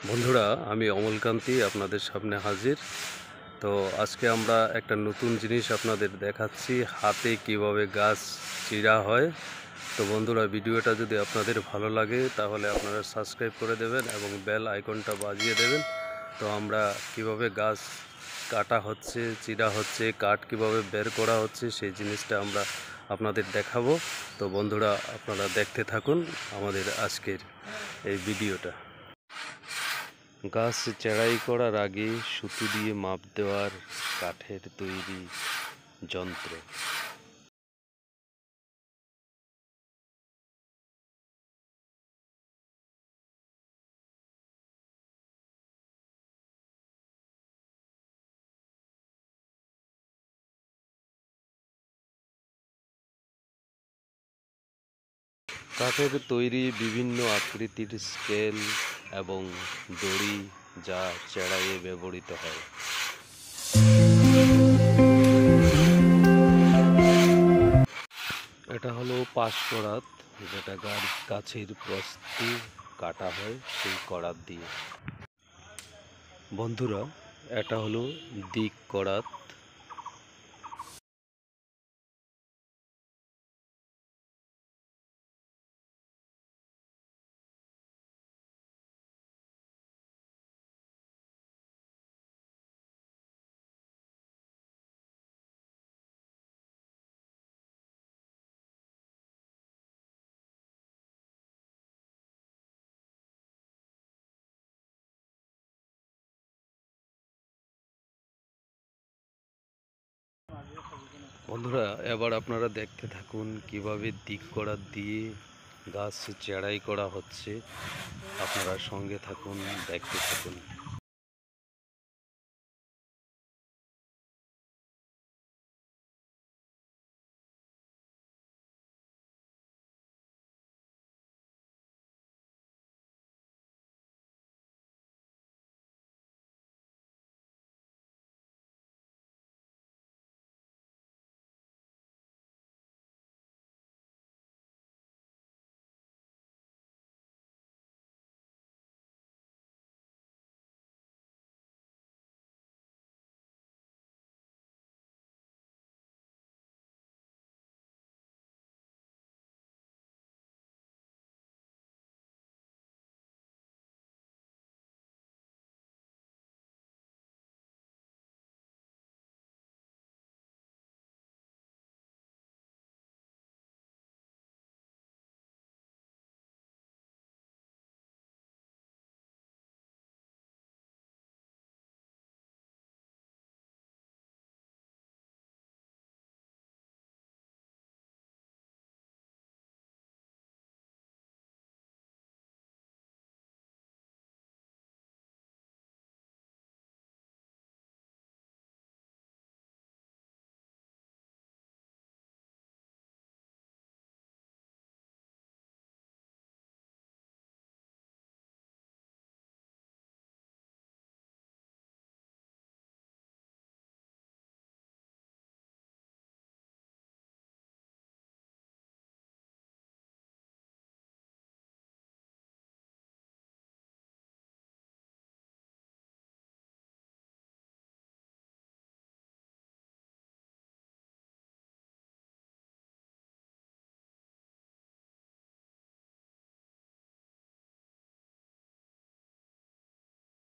বন্ধুরা, আমি অমলকান্তি আপনাদের সামনে হাজির। তো আজকে আমরা একটা নতুন জিনিস আপনাদের দেখাচ্ছি, হাতে কিভাবে গাছ চিরা হয়। তো বন্ধুরা, ভিডিওটা যদি আপনাদের ভালো লাগে তাহলে আপনারা সাবস্ক্রাইব করে দেবেন এবং বেল আইকনটা বাজিয়ে দেবেন। তো আমরা কিভাবে গাছ কাটা হচ্ছে, চিরা হচ্ছে, কাঠ কিভাবে বের করা হচ্ছে সেই জিনিসটা আমরা আপনাদের দেখাবো। তো বন্ধুরা, আপনারা দেখতে থাকুন আমাদের আজকের এই ভিডিওটা। গাছ চেরাই করার আগে সুতো দিয়ে মাপ দেওয়ার কাঠের তৈরি যন্ত্র। কাঠের তৈরি বিভিন্ন আকৃতির স্কেল এবং দড়ি যা চেরাইয়ে ব্যবহৃত হয়। এটা হলো পাশ করাত, যেটা গাছের প্রস্থে কাটা হয় সেই করাত দিয়ে। বন্ধুরা, এটা হলো দিক করাত। বন্ধুরা, এবার আপনারা দেখতে থাকুন কিভাবে দিক করাত দিয়ে গাছ চেরাই করা হচ্ছে। আপনারা সঙ্গে থাকুন, দেখতে থাকুন।